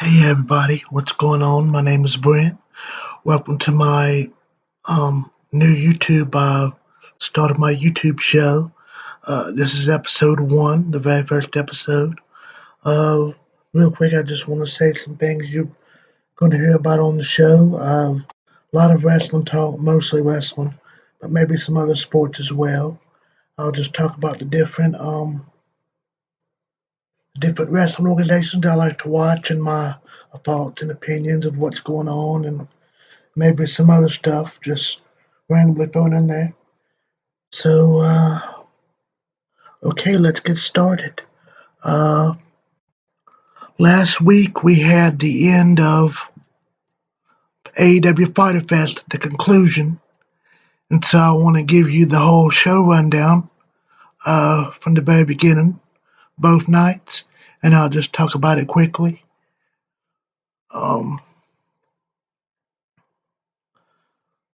Hey everybody, what's going on? My name is Brent. Welcome to my new YouTube start of my YouTube show. This is episode one, the very first episode. Uh, Real quick, I just want to say some things you're going to hear about on the show. A lot of wrestling talk, mostly wrestling, but maybe some other sports as well. I'll just talk about the different wrestling organizations I like to watch and my thoughts and opinions of what's going on and maybe some other stuff just randomly thrown in there. So, okay, let's get started. Uh, Last week we had the end of AEW Fighter Fest, the conclusion, and so I want to give you the whole show rundown from the very beginning, both nights, and I'll just talk about it quickly. Um,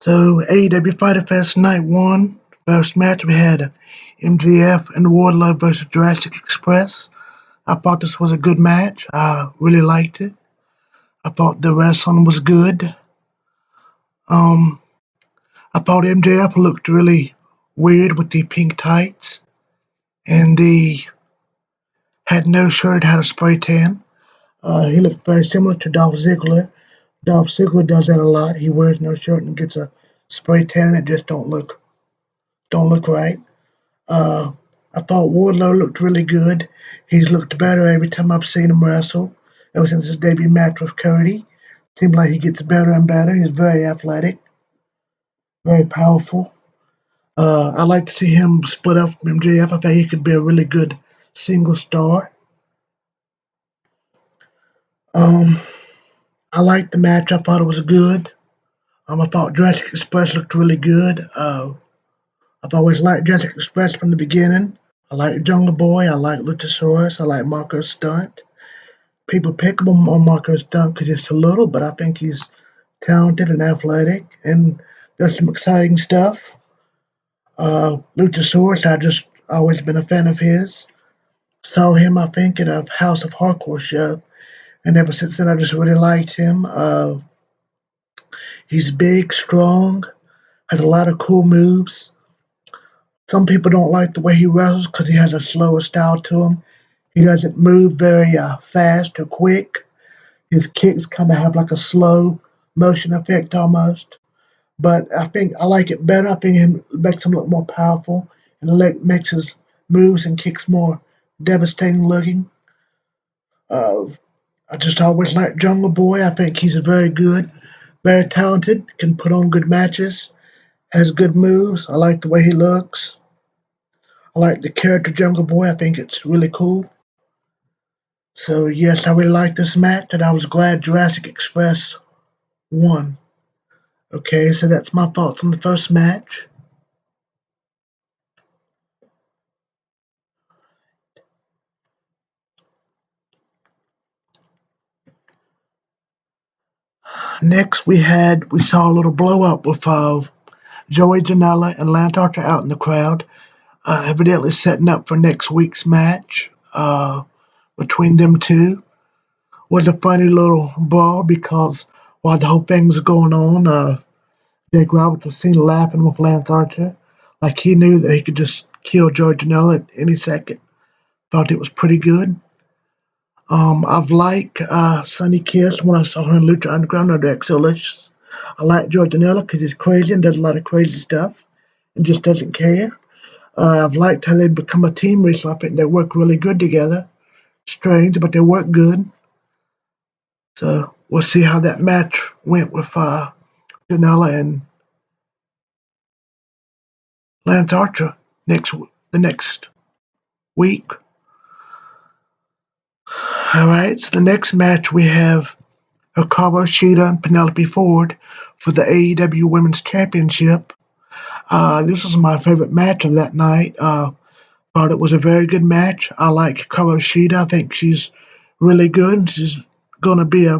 so, AEW Fighter Fest Night 1, first match, we had MJF and Wardlow versus Jurassic Express. I thought this was a good match. I really liked it. I thought the wrestling was good. Um, I thought MJF looked really weird with the pink tights and the had no shirt, had a spray tan. He looked very similar to Dolph Ziggler. Dolph Ziggler does that a lot. He wears no shirt and gets a spray tan, and it just don't look right. Uh, I thought Wardlow looked really good. He's looked better every time I've seen him wrestle. Ever since his debut match with Cody, seems like he gets better and better. He's very athletic, very powerful. I like to see him split up from MJF. I think he could be a really good single star. Um, I liked the match. I thought it was good. I thought Jurassic Express looked really good. I've always liked Jurassic Express from the beginning. I like Jungle Boy. I like Luchasaurus. I like Marco Stunt. People pick him on Marco Stunt because he's so little, but I think he's talented and athletic and does some exciting stuff. Luchasaurus, I just always been a fan of his. Saw him, I think, at a House of Hardcore show, and ever since then, I just really liked him. He's big, strong, has a lot of cool moves. Some people don't like the way he wrestles because he has a slower style to him. He doesn't move very fast or quick. His kicks kind of have like a slow motion effect almost. But I think I like it better. I think it makes him look more powerful and makes his moves and kicks more devastating looking. Uh, I just always liked Jungle Boy. I think he's a very good, very talented, can put on good matches, has good moves. I like the way he looks. I like the character Jungle Boy. I think it's really cool. So yes, I really like this match, and I was glad Jurassic Express won. Okay, so that's my thoughts on the first match. Next, we saw a little blow up with Joey Janela and Lance Archer out in the crowd, evidently setting up for next week's match between them two. Was a funny little brawl because while the whole thing was going on, Jake Roberts was seen laughing with Lance Archer, like he knew that he could just kill Joey Janela at any second. Thought it was pretty good. I've liked Sunny Kiss when I saw her in Lucha Underground under Exolicious. I like Joey Janela because he's crazy and does a lot of crazy stuff and just doesn't care. I've liked how they've become a team recently. I think they work really good together. Strange, but they work good. So we'll see how that match went with Janela and Lance Archer the next week. All right, so the next match we have Hikaru Shida and Penelope Ford for the AEW Women's Championship. This was my favorite match of that night. Thought it was a very good match. I like Hikaru Shida. I think she's really good, and she's going to be a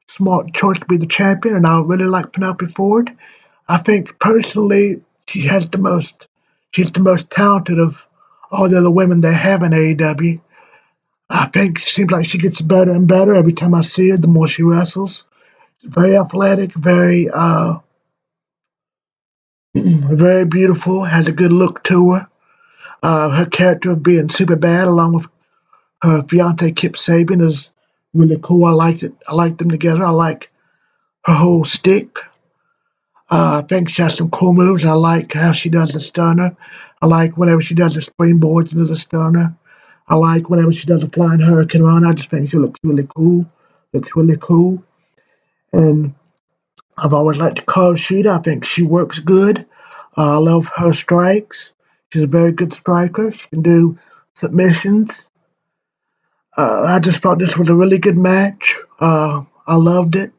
smart choice to be the champion. And I really like Penelope Ford. I think personally, she's the most talented of all the other women they have in AEW. I think it seems like she gets better and better every time I see her. The more she wrestles, very athletic, very very beautiful, has a good look to her. Her character of being super bad, along with her fiance Kip Sabian, is really cool. I liked it. I like them together. I like her whole stick. I think she has some cool moves. I like how she does the stunner. I like whenever she does the springboards into the stunner. I like whenever she does a flying hurricane run. I just think she looks really cool. Looks really cool. And I've always liked Carl Sheeta. I think she works good. I love her strikes. She's a very good striker. She can do submissions. I just thought this was a really good match. I loved it.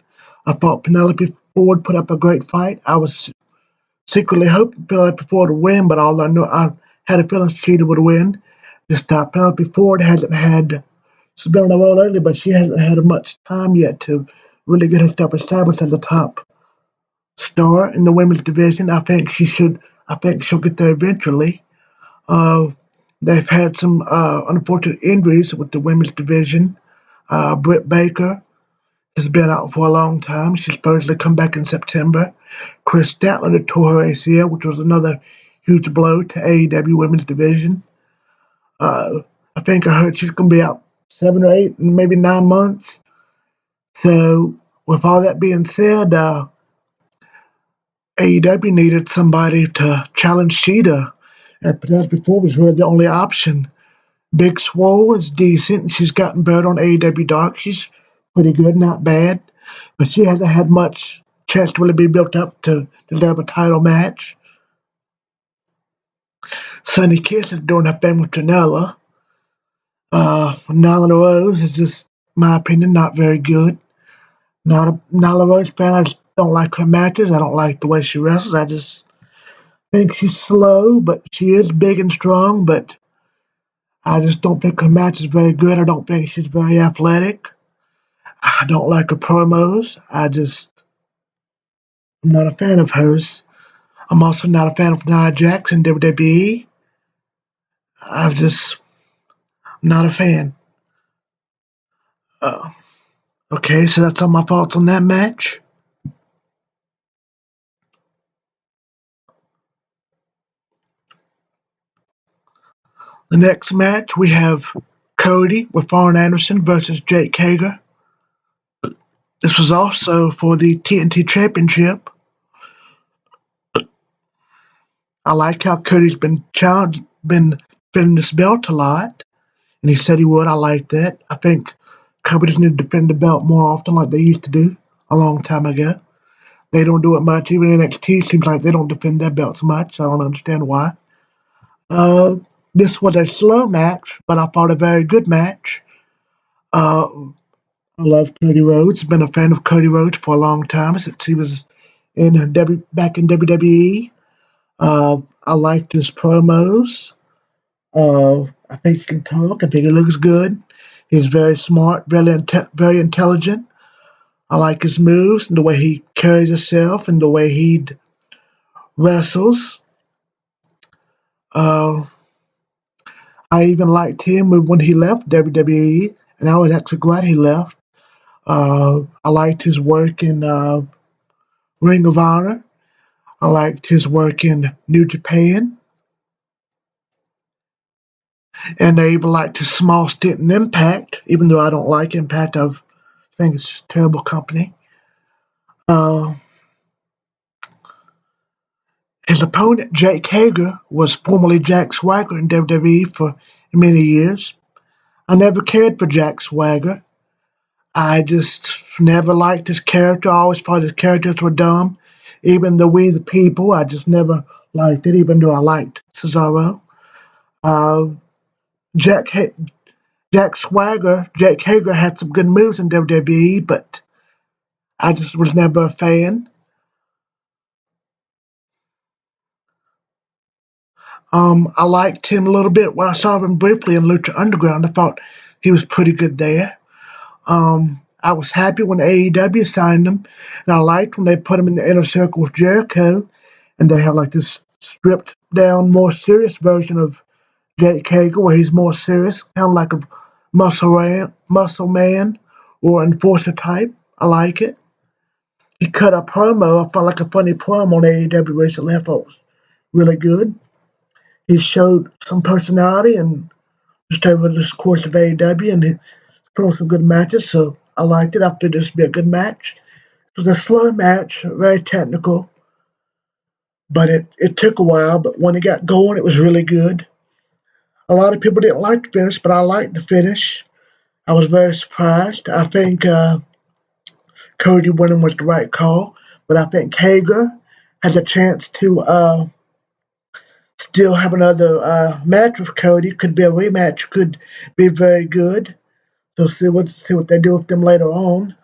I thought Penelope Ford put up a great fight. I was secretly hoping Penelope Ford would win, but although I knew I had a feeling Sheeta would win, just Penelope Ford hasn't had. She's been on the roll lately, but she hasn't had much time yet to really get herself established as a top star in the women's division. I think she should. I think she'll get there eventually. Uh, they've had some unfortunate injuries with the women's division. Britt Baker has been out for a long time. She's supposedly come back in September. Chris Statlander tore her ACL, which was another huge blow to AEW women's division. Uh, I think I heard she's going to be out 7 or 8, maybe 9 months. So, with all that being said, AEW needed somebody to challenge Sheeta, and Penelope Ford was really the only option. Big Swole is decent. She's gotten better on AEW Dark. She's pretty good, not bad, but she hasn't had much chance to really be built up to deserve a title match. Sunny Kiss is doing her thing with Janela. Nyla Rose is just, in my opinion, not very good. Not a Nyla Rose fan. I just don't like her matches. I don't like the way she wrestles. I just think she's slow, but she is big and strong. But I just don't think her match is very good. I don't think she's very athletic. I don't like her promos. I'm not a fan of hers. I'm also not a fan of Nia Jax in WWE. I'm just not a fan. Uh, okay, so that's all my thoughts on that match. The next match we have Cody with Arn Anderson versus Jake Hager. This was also for the TNT Championship. I like how Cody's been challenged, been defending this belt a lot, and he said he would. I like that. I think companies need to defend the belt more often, like they used to do a long time ago. They don't do it much. Even NXT seems like they don't defend their belts much. I don't understand why. Uh, this was a slow match, but I thought a very good match. Uh, I love Cody Rhodes. Been a fan of Cody Rhodes for a long time since he was back in WWE. I liked his promos. I think he can talk. I think he looks good. He's very smart, very intelligent. I like his moves and the way he carries himself and the way he wrestles. Uh, I even liked him when he left WWE, and I was actually glad he left. I liked his work in Ring of Honor. I liked his work in New Japan, and I even liked his small stint in Impact, even though I don't like Impact. I think it's just a terrible company. Uh, his opponent, Jake Hager, was formerly Jack Swagger in WWE for many years. I never cared for Jack Swagger. I just never liked his character. I always thought his characters were dumb. Even the We the People, I just never liked it, even though I liked Cesaro. Uh, Jack Jack Swagger, Jake Hager had some good moves in WWE, but I just was never a fan. I liked him a little bit when I saw him briefly in Lucha Underground. I thought he was pretty good there. I was happy when AEW signed him, and I liked when they put him in the inner circle with Jericho, and they have like this stripped down, more serious version of Jake Hager, where he's more serious, kind of like a muscle man, or enforcer type. I like it. He cut a promo. I felt like a funny promo on AEW recently. I thought it was really good. He showed some personality and just over the course of AEW, and he put on some good matches. So I liked it. I figured this would be a good match. It was a slow match, very technical, but it took a while. But when it got going, it was really good. A lot of people didn't like the finish, but I liked the finish. I was very surprised. I think Cody winning was the right call, but I think Hager has a chance to still have another match with Cody. Could be a rematch. Could be very good. So see what they do with them later on.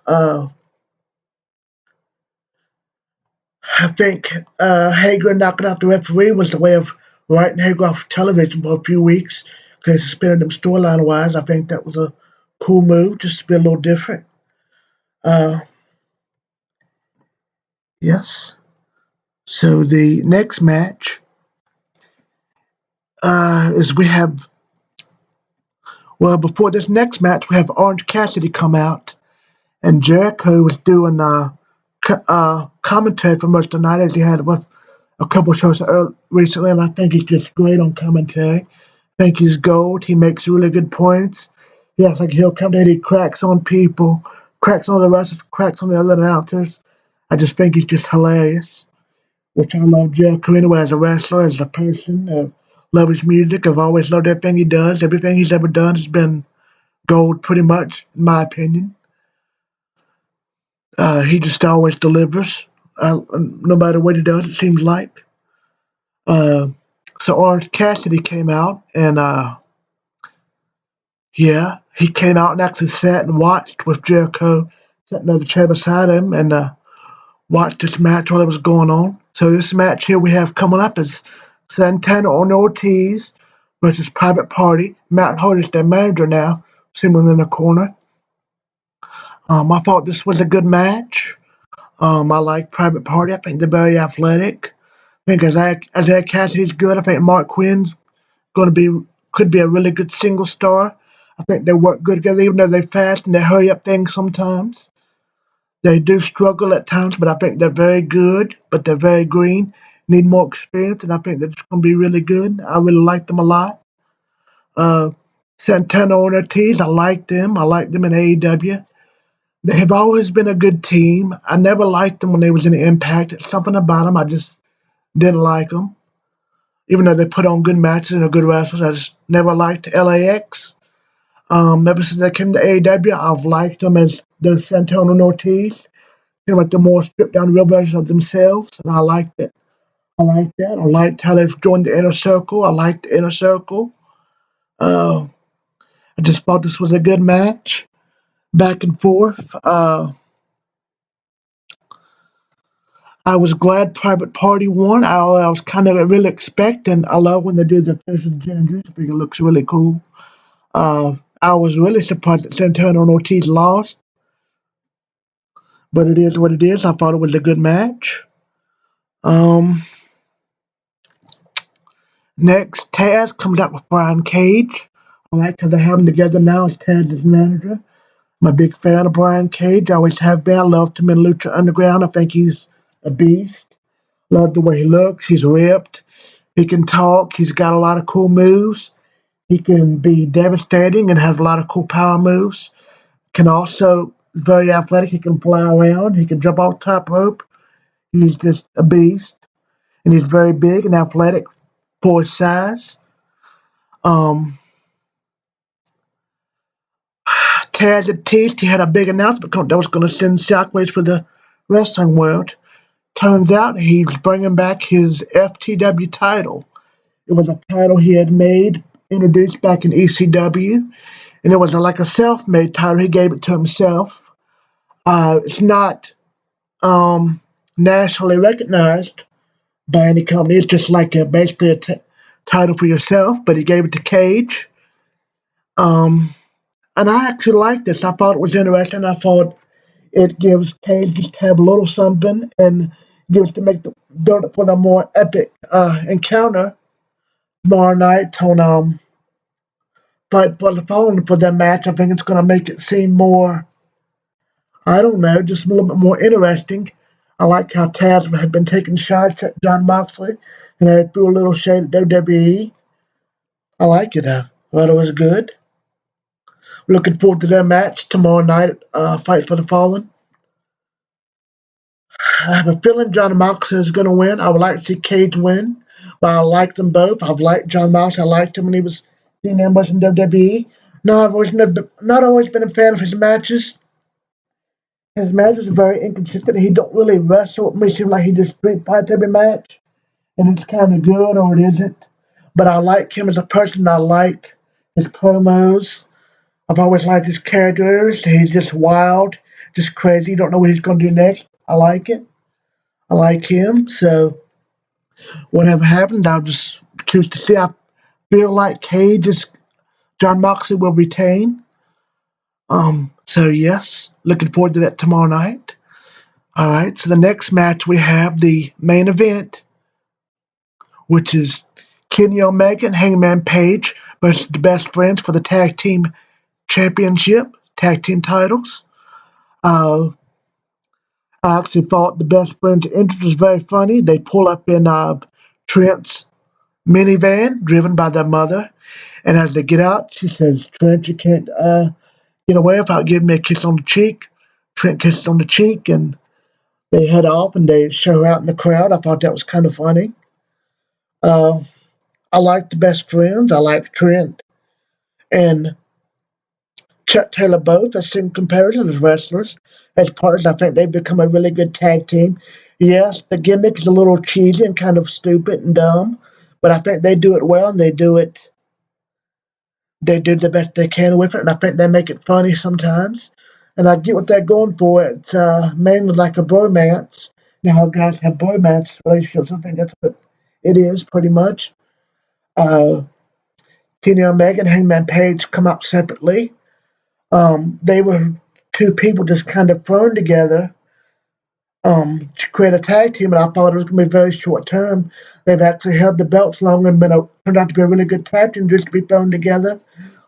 I think Hager knocking out the referee was the way of writing Hager off television for a few weeks because suspending him storyline wise. I think that was a cool move, just to be a little different. Uh, yes. So the next match is we have. Well, before this next match, we have Orange Cassidy come out, and Jericho was doing commentary for most of the night as he had with a couple of shows recently, and I think he's just great on commentary. I think he's gold. He makes really good points. He acts like he'll come in, he cracks on people, cracks on the wrestlers, cracks on the other announcers. I just think he's just hilarious, which I love Jericho anyway as a wrestler, as a person. Love his music. I've always loved everything he does. Everything he's ever done has been gold, pretty much, in my opinion. He just always delivers, no matter what he does, it seems like. Uh, so Orange Cassidy came out, and yeah, he came out and actually sat and watched with Jericho sitting on the chair beside him and watched this match while it was going on. So this match here we have coming up is Santana and Ortiz versus Private Party. Matt Hardy's their manager now, sitting in the corner. I thought this was a good match. I like Private Party. I think they're very athletic. I think Isaiah Cassidy's good. I think Mark Quinn's going to be could be a really good single star. I think they work good together, even though they fast and they hurry up things sometimes. They do struggle at times, but I think they're very good. But they're very green, need more experience, and I think they're just going to be really good. I really like them a lot. Uh, Santana and Ortiz, I like them. I like them in AEW. They have always been a good team. I never liked them when they was in Impact. It's something about them I just didn't like them. Even though they put on good matches and are good wrestlers, I just never liked LAX. Ever since they came to AEW, I've liked them as the Santana and Ortiz. Seem like the more stripped down real version of themselves, and I liked it. I liked that. I liked how they've joined the inner circle. I liked the inner circle. Uh, I just thought this was a good match, back and forth. I was glad Private Party won. I was kind of really expecting. I love when they do the finish with Gin and Juice. I think it looks really cool. I was really surprised that Santana and Ortiz lost, but it is what it is. I thought it was a good match. Um, Next, Taz comes out with Brian Cage. I like how they have him together now as Taz's manager. I'm a big fan of Brian Cage. I always have been. I loved him in Lucha Underground. I think he's a beast. Love the way he looks. He's ripped. He can talk. He's got a lot of cool moves. He can be devastating and has a lot of cool power moves. Can also very athletic. He can fly around. He can jump off top rope. He's just a beast, and he's very big and athletic for his size. Um, Taz had teased he had a big announcement that was going to send shockwaves for the wrestling world. Turns out he's bringing back his FTW title. It was a title he had made, introduced back in ECW, and it was like a self-made title. He gave it to himself. It's not nationally recognized by any company. It's just like basically a title for yourself, but he gave it to Cage. Um, and I actually liked this. I thought it was interesting. I thought it gives Cage just to have a little something and gives to make the build up for the more epic encounter tomorrow night on Fight for the phone for that match. I think it's going to make it seem more, I don't know, just a little bit more interesting. I like how Taz had been taking shots at John Moxley, and I threw a little shade at WWE. I like it. I thought it was good. Looking forward to their match tomorrow night, Fight for the Fallen. I have a feeling John Moxley is going to win. I would like to see Cage win, but I like them both. I've liked John Moxley. I liked him when he was in Ambush in WWE. Not always been a fan of his matches. His matches are very inconsistent. He don't really wrestle. It may seem like he just street fights every match, and it's kind of good or it isn't. But I like him as a person. I like his promos. I've always liked his characters. He's just wild, just crazy. You don't know what he's going to do next. I like it. I like him. So whatever happens, I'll just choose to see. I feel like Cage is John Moxley will retain. So yes, looking forward to that tomorrow night. All right. So the next match we have the main event, which is Kenny Omega and Hangman Page versus the Best Friends for the Tag Team Championship, Tag Team titles. Uh, I actually thought the Best Friends' entrance was very funny. They pull up in Trent's minivan, driven by their mother, and as they get out, she says, "Trent, you can't get away without giving me a kiss on the cheek." Trent kisses on the cheek, and they head off, and they show her out in the crowd. I thought that was kind of funny. Uh, I like the Best Friends. I like Trent and Chuck Taylor both as in comparison as wrestlers. As partners, I think they've become a really good tag team. Yes, the gimmick is a little cheesy and kind of stupid and dumb, but I think they do it well and they do the best they can with it, and I think they make it funny sometimes. And I get what they're going for. It's mainly like a bromance. Now, guys have bromance relationships. I think that's what it is, pretty much. Uh, Kenny Omega and Hangman Page come out separately. They were two people just kind of thrown together to create a tag team, and I thought it was going to be very short term. They've actually held the belts longer and turned out to be a really good tag team just to be thrown together.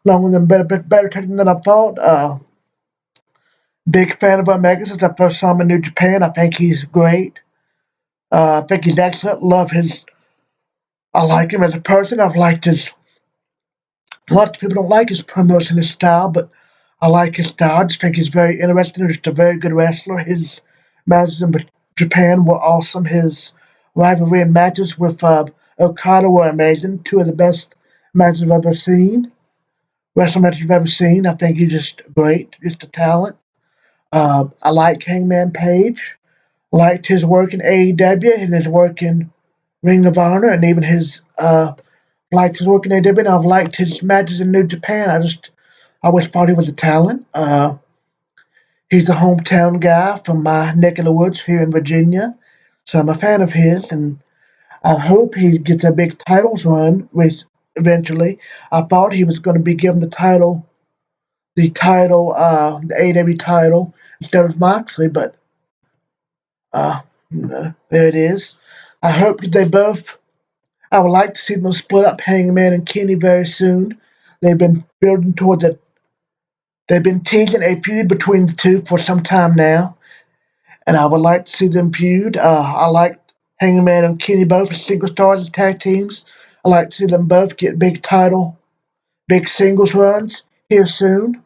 Longer than better tag team than I thought. Big fan of Omega since I first saw him in New Japan. I think he's great. I think he's excellent. Love his. I like him as a person. I've liked his. Lots of people don't like his promos and his style, but I like his style. I just think he's very interesting and just a very good wrestler. His matches in Japan were awesome. His rivalry and matches with Okada were amazing. Two of the best matches I've ever seen. Wrestling matches I've ever seen. I think he's just great. Just a talent. I like Hangman Page. Liked his work in AEW and his work in Ring of Honor, and even his liked his work in AEW. And I've liked his matches in New Japan. I always thought he was a talent. He's a hometown guy from my neck of the woods here in Virginia, so I'm a fan of his, and I hope he gets a big titles run with eventually. I thought he was going to be given the AEW title instead of Moxley, but uh, there it is. I hope that they both. I would like to see them split up Hangman and Kenny very soon. They've been building towards a. They've been teasing a feud between the two for some time now, and I would like to see them feud. I like Hangman and Kenny both as single stars and tag teams. I like to see them both get big singles runs here soon.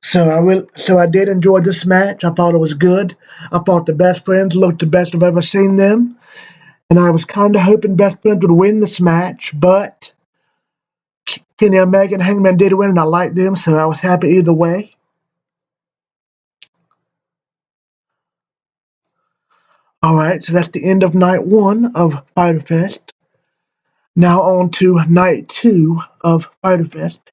So I did enjoy this match. I thought it was good. I thought the Best Friends looked the best I've ever seen them, and I was kind of hoping Best Friends would win this match, but Kenny Omega and Hangman did win, and I liked them, so I was happy either way. All right, so that's the end of night one of Fighter Fest. Now on to night two of Fighter Fest.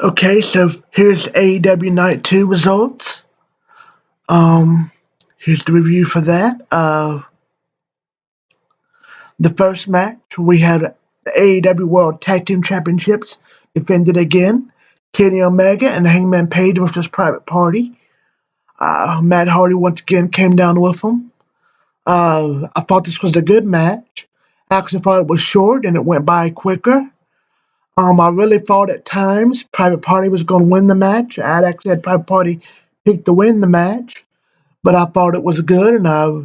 Okay, so here's AEW Night 2 results. Um, Here's the review for that. The first match, we had the AEW World Tag Team Championships defended again. Kenny Omega and Hangman Page versus Private Party. Matt Hardy once again came down with them. I thought this was a good match. I actually thought it was short and it went by quicker. I really thought at times Private Party was going to win the match. I'd actually had Private Party pick to win the match, but I thought it was good and I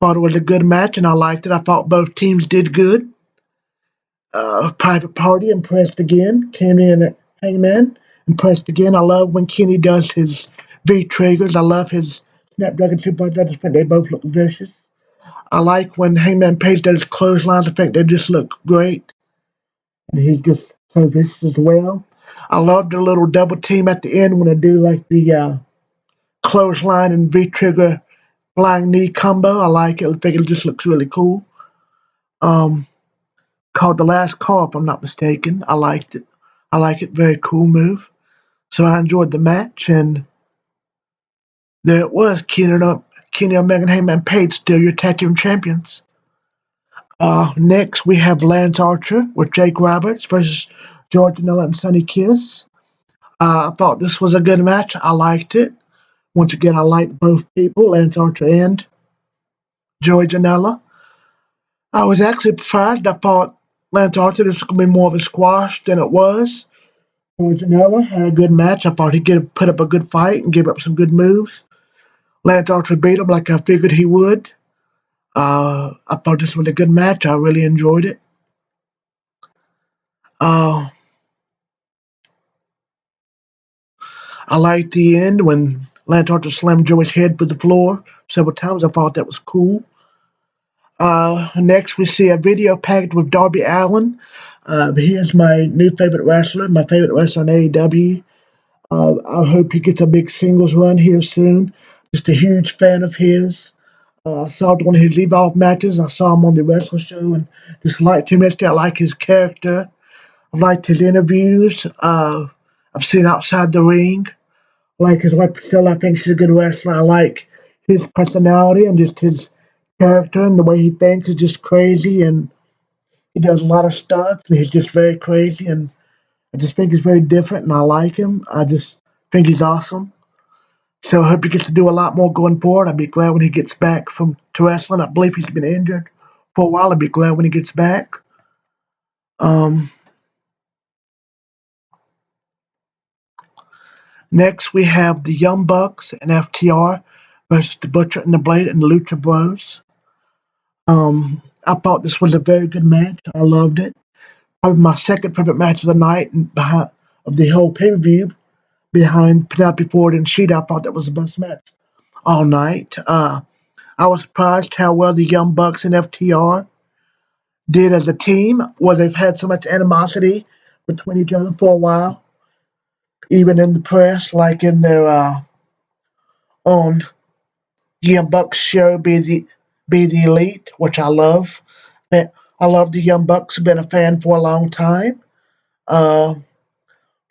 thought it was a good match and I liked it. I thought both teams did good. Private Party impressed again. Kenny and Hangman impressed again. I love when Kenny does his V triggers. I love his Snapdragon Suplex. I just think they both look vicious. I like when Hangman Page does his clotheslines. I think they just look great. And he's just so vicious as well. I love the little double team at the end when they do like the clothesline and V trigger flying knee combo. I like it. I think it just looks really cool. Um, Called the last call, if I'm not mistaken. I liked it. I like it. Very cool move. So I enjoyed the match, and there it was. Kenny Omega and Hangman Page still your tag team champions. Next we have Lance Archer with Jake Roberts versus George Janela and Sonny Kiss. I thought this was a good match. I liked it. Once again, I liked both people, Lance Archer and Joey Janela. I was actually surprised. I thought Lance Archer this was going to be more of a squash than it was. Joey Janela had a good match. I thought he'd put up a good fight and give up some good moves. Lance Archer beat him like I figured he would. I thought this was a good match. I really enjoyed it. Uh, I liked the end when Lance Archer slammed Joey's head through the floor several times. I thought that was cool. Next, we see a video packed with Darby Allin. He is my new favorite wrestler, my favorite wrestler in AEW. I hope he gets a big singles run here soon. Just a huge fan of his. I saw one of his Evolve matches. I saw him on the wrestling show and just liked him. I like his character. I liked his interviews. I've seen outside the ring. I like his wife Priscilla. I think she's a good wrestler. I like his personality and just his character and the way he thinks is just crazy and he does a lot of stuff and he's just very crazy and I just think he's very different and I like him. I just think he's awesome. So I hope he gets to do a lot more going forward. I'd be glad when he gets back from to wrestling. I believe he's been injured for a while. I'd be glad when he gets back. Um, Next we have the Young Bucks and FTR versus the Butcher and the Blade and the Lucha Bros. I thought this was a very good match. I loved it. Probably my second favorite match of the night and behind of the whole pay per view behind Penelope Ford and Sheeta. I thought that was the best match all night. I was surprised how well the Young Bucks and FTR did as a team, where they've had so much animosity between each other for a while, even in the press, like in their own Young Bucks show, Be the Elite, which I love. I love the Young Bucks. Been a fan for a long time. Uh,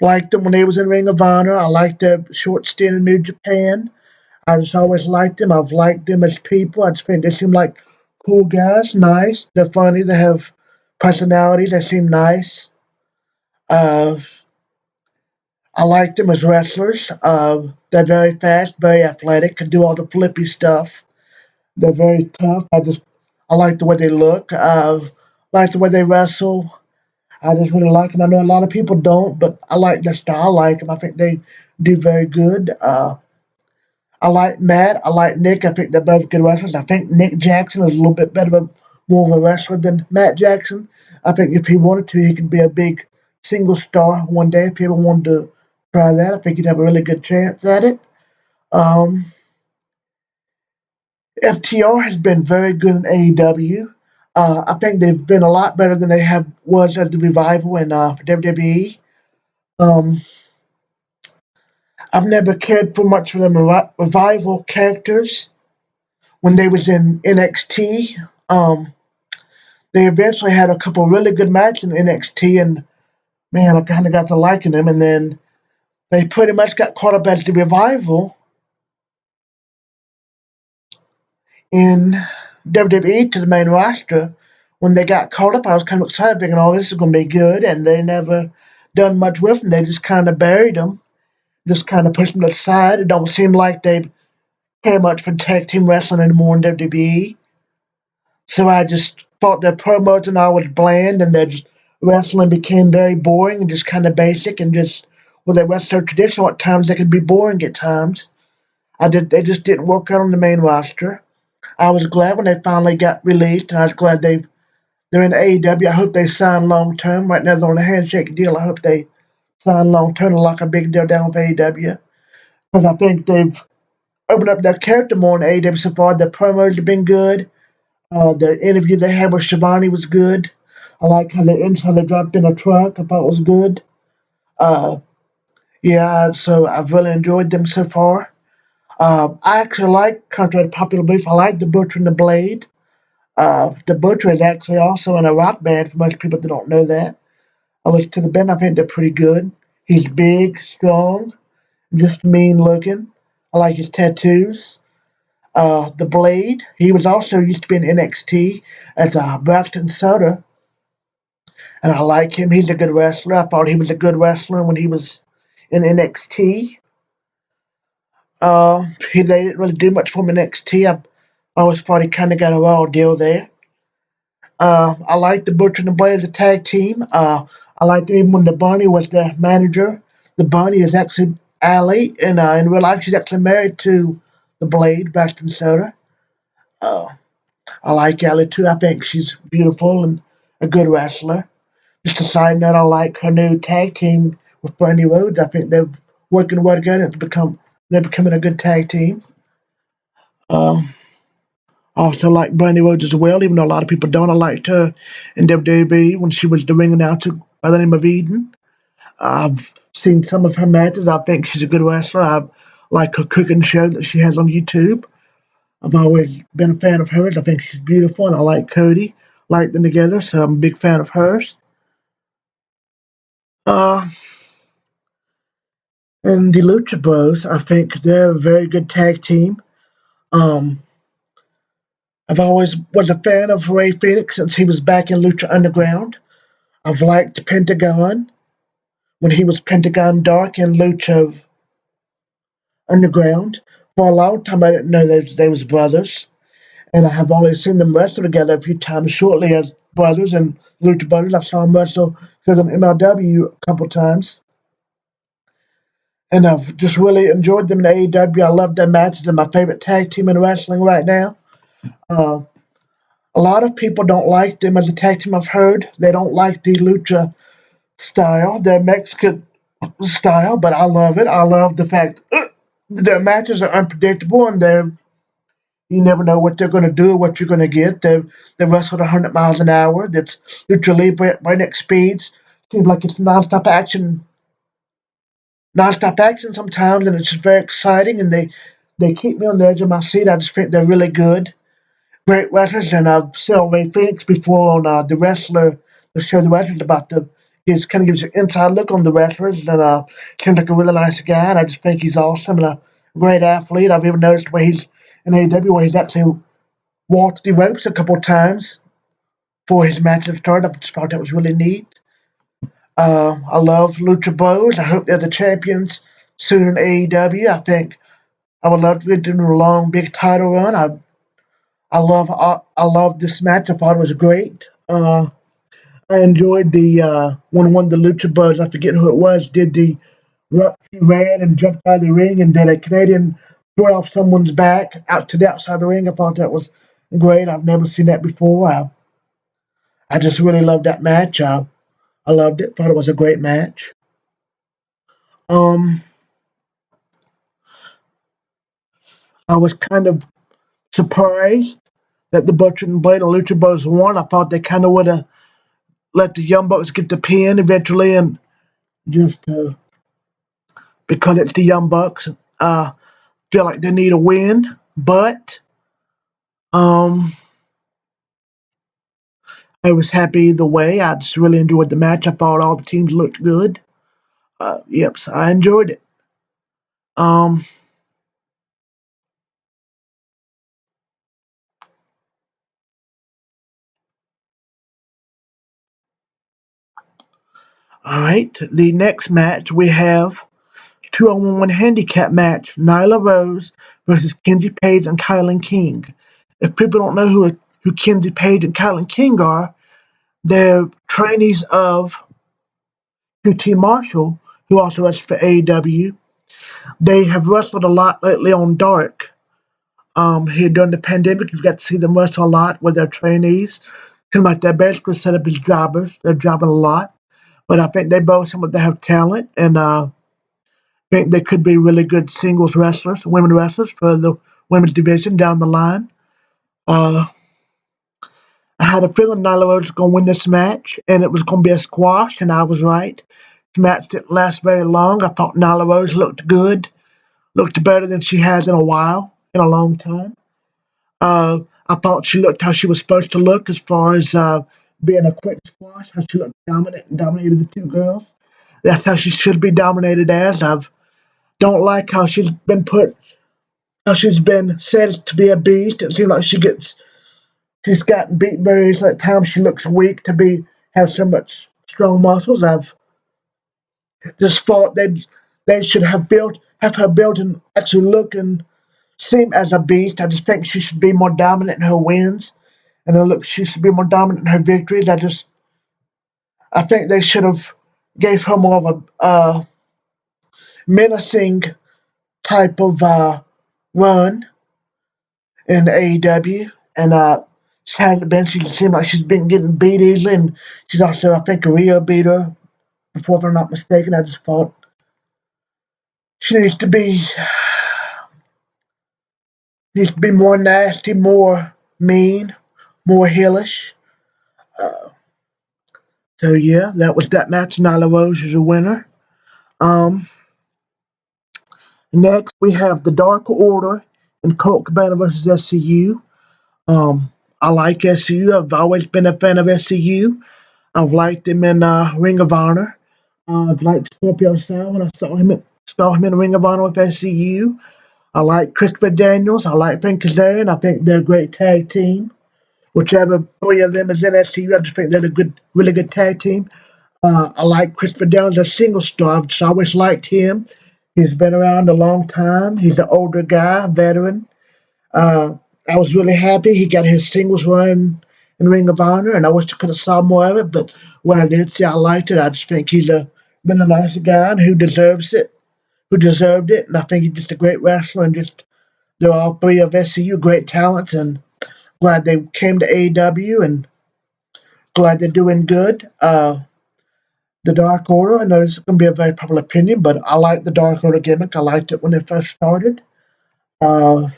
Liked them when they was in Ring of Honor. I liked their short stint in New Japan. I just always liked them. I've liked them as people. I just think they seem like cool guys, nice. They're funny. They have personalities. They seem nice. Uh, I like them as wrestlers. They're very fast, very athletic, can do all the flippy stuff. They're very tough. I like the way they look. Like the way they wrestle. I just really like them. I know a lot of people don't, but I like their style. I like them. I think they do very good. I like Matt. I like Nick. I think they're both good wrestlers. I think Nick Jackson is a little bit better, more of a wrestler than Matt Jackson. I think if he wanted to, he could be a big single star one day. If he ever wanted to try that, I think he'd have a really good chance at it. Um, FTR has been very good in AEW. I think they've been a lot better than they have was as the revival in WWE. Um, I've never cared for much for the revival characters when they was in NXT. They eventually had a couple really good matches in NXT, and man, I kind of got to liking them, and then they pretty much got caught up as the revival in WWE to the main roster. When they got caught up, I was kind of excited, thinking, "Oh, this is going to be good," and they never done much with them. They just kind of buried them, just kind of pushed them to the side. It don't seem like they care much for tag team wrestling anymore in WWE. So I just thought their promos and all was bland, and their just wrestling became very boring and just kind of basic, and just well, they wrestle so traditional at times they could be boring at times. They just didn't work out on the main roster. I was glad when they finally got released, and I was glad they're in AEW. I hope they sign long term. Right now they're on a handshake deal. I hope they sign long term and lock a big deal down with AEW, because I think they've opened up their character more in AEW so far. Their promos have been good. Their interview they had with Shivani was good. I like how they dropped in a truck. I thought it was good. Uh, yeah, so I've really enjoyed them so far. I actually like, contrary to popular belief, I like the Butcher and the Blade. The Butcher is actually also in a rock band for most people that don't know that. I listen to the band, I think they're pretty good. He's big, strong, just mean looking. I like his tattoos. The Blade, he was also used to be in NXT as Braxton Sutter, and I like him. He's a good wrestler. I thought he was a good wrestler when he was in NXT. They didn't really do much for him in NXT. I always thought he kind of got a raw deal there. I like the Butcher and the Blade as a tag team. I liked even when the Bunny was the manager. The Bunny is actually Allie, and in real life she's actually married to the Blade, Braxton Sutter. Uh, I like Allie too. I think she's beautiful and a good wrestler. Just a side note, I like her new tag team with Brandy Rhodes. I think they're working well together. They're becoming a good tag team. Um, I also like Brandy Rhodes as well, even though a lot of people don't. I liked her in WWE when she was the ring announcer by the name of Eden. I've seen some of her matches. I think she's a good wrestler. I like her cooking show that she has on YouTube. I've always been a fan of hers. I think she's beautiful, and I like Cody. Like them together, so I'm a big fan of hers. Uh, and the Lucha Bros, I think they're a very good tag team. Um, I've always was a fan of Ray Phoenix since he was back in Lucha Underground. I've liked Pentagon when he was Pentagon Dark in Lucha Underground. For a long time, I didn't know they was brothers, and I have only seen them wrestle together a few times shortly as brothers and Lucha Brothers. I saw them wrestle because of MLW a couple times, and I've just really enjoyed them in AEW. I love their matches. They're my favorite tag team in wrestling right now. Uh, a lot of people don't like them as a tag team. I've heard they don't like the lucha style, their Mexican style, but I love it. I love the fact their matches are unpredictable and you never know what they're going to do or what you're going to get. They wrestle at 100 miles an hour. That's literally breakneck speeds. Seems like it's nonstop action sometimes, and it's just very exciting. And they keep me on the edge of my seat. I just think they're really good, great wrestlers. And I've seen Ray Phoenix before on the wrestler, the show the wrestlers about the. He just kind of gives you an inside look on the wrestlers, and seems like a really nice guy. And I just think he's awesome and a great athlete. I've even noticed where he's in AEW where he's actually walked the ropes a couple of times for his matches started. I just thought that was really neat. I love Lucha Bros. I hope they're the champions soon in AEW. I think I would love to get them a long, big title run. I love this match. I thought it was great. I enjoyed the when one of the Lucha Bros, I forget who it was, did the he ran and jumped out of the ring and did a Canadian throw off someone's back out to the outside of the ring. I thought that was great. I've never seen that before. I just really loved that match. I loved it. Thought it was a great match. Um, I was kind of surprised that the Butcher and Blade and Lucha Bros won. I thought they kind of would have let the Young Bucks get the pin eventually, and just because it's the Young Bucks, feel like they need a win. But um, I was happy either way. I just really enjoyed the match. I thought all the teams looked good. Yep, so I enjoyed it. Um, all right, the next match we have 2-on-1 handicap match: Nyla Rose versus Kenzie Page and Kylan King. If people don't know who Kenzie Page and Kylan King are, they're trainees of QT Marshall, who also wrestles for AEW. They have wrestled a lot lately on Dark. Here during the pandemic, you've got to see them wrestle a lot with their trainees. Seem like they're basically set up as jobbers. They're jobbing a lot, but I think they both seem like they have talent, and think they could be really good singles wrestlers, women wrestlers for the women's division down the line. Uh, I had a feeling Nyla Rose was going to win this match, and it was going to be a squash, and I was right. The match didn't last very long. I thought Nyla Rose looked good, looked better than she has in a while, in a long time. I thought she looked how she was supposed to look as far as being a quick squash, how she looked dominant and dominated the two girls. That's how she should be dominated as. I don't like how she's been said to be a beast. It seems like she's gotten beat various at times. She looks weak to be have so much strong muscles. I've just thought they should have her built and actually look and seem as a beast. I just think she should be more dominant in her wins, and she should be more dominant in her victories. I think they should have gave her more of a menacing type of run in AEW, and she hasn't been. She seems like she's been getting beat easily, and she's also, I think, a real beater. Before, if I'm not mistaken, I just thought she needs to be more nasty, more mean, more heelish. Uh, so yeah, that was that match. Nyla Rose is a winner. Um, Next we have the Dark Order and Colt Cabana versus SCU. I like SCU. I've always been a fan of SCU. I've liked him in Ring of Honor. I've liked Scorpio Sky when I saw him in Ring of Honor with SCU. I like Christopher Daniels. I like Frank Kazarian. I think they're a great tag team. Whichever three of them is in SCU, I just think they're a really good tag team. I like Christopher Daniels as a single star. I've just always liked him. He's been around a long time. He's an older guy, veteran. Uh, I was really happy he got his singles run in Ring of Honor, and I wish I could have saw more of it. But when I did see, I liked it. I just think he's a really nice guy and who deserves it, who deserved it. And I think he's just a great wrestler. And just they're all three of SCU great talents, and glad they came to AEW and glad they're doing good. The Dark Order, I know this is going to be a very popular opinion, but I like the Dark Order gimmick. I liked it when it first started. Uh,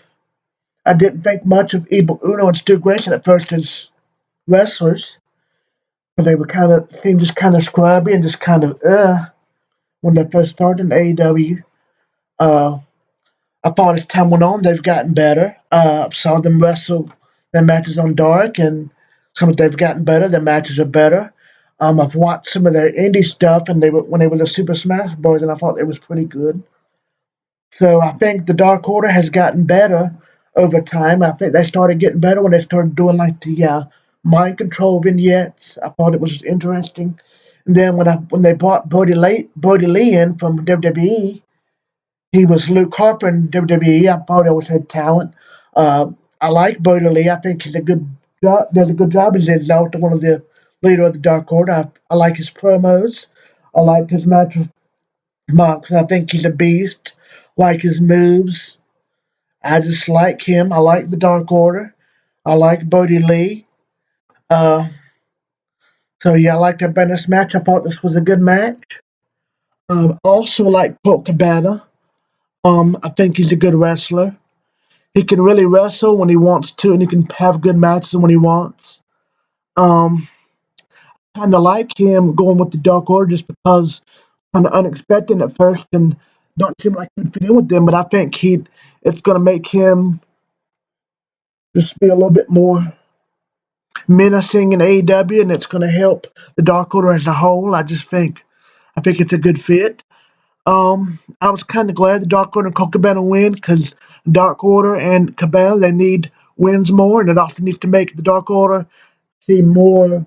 I didn't think much of Evil Uno and Stu Grayson at first as wrestlers, because they were seemed just kind of scrubby and just kind of when they first started in AEW. Uh, I thought as time went on, they've gotten better. I saw them wrestle their matches on Dark, and some of they've gotten better. Their matches are better. I've watched some of their indie stuff, and when they were the Super Smash Bros, and I thought it was pretty good. So I think the Dark Order has gotten better over time. I think they started getting better when they started doing like the mind control vignettes. I thought it was interesting. And then when they brought Brody Lee in from WWE, he was Luke Harper in WWE. I thought he always had talent. Uh, I like Brody Lee. I think he's a good job. Does a good job as Exalted, one of the leader of the Dark Order. I like his promos. I like his match with Mox. I think he's a beast. Like his moves. I just like him. I like the Dark Order. I like Brody Lee. Uh, so yeah, I like the Bennett match. I thought this was a good match. Also like Colt Cabana. I think he's a good wrestler. He can really wrestle when he wants to, and he can have good matches when he wants. Um, Kind of like him going with the Dark Order just because kind of unexpected at first and don't seem like he'd fit in with them. But I think it's going to make him just be a little bit more. menacing in AEW, and it's going to help the Dark Order as a whole. I think it's a good fit. I was kind of glad the Dark Order and Colt Cabana win because Dark Order and Cabana they need wins more, and it also needs to make the Dark Order seem more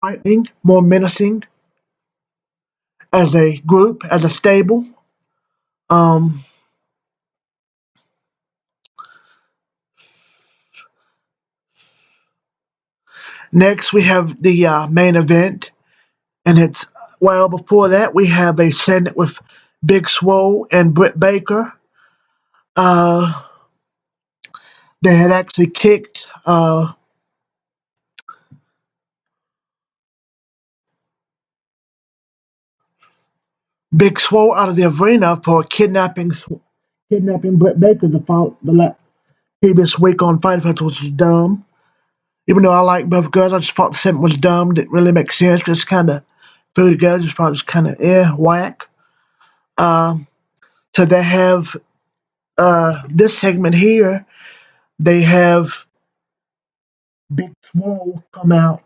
frightening, more menacing as a group, as a stable. Um, Next, we have the main event, and it's well before that we have a segment with Big Swole and Britt Baker. Uh, they had actually kicked Big Swole out of the arena for kidnapping Britt Baker the previous week on Fight Fest, which was dumb. Even though I like both girls, I just thought the segment was dumb. Didn't really make sense. Just kind of threw together. Just thought it was kind of whack. Um, so they have this segment here. They have Big Swole come out,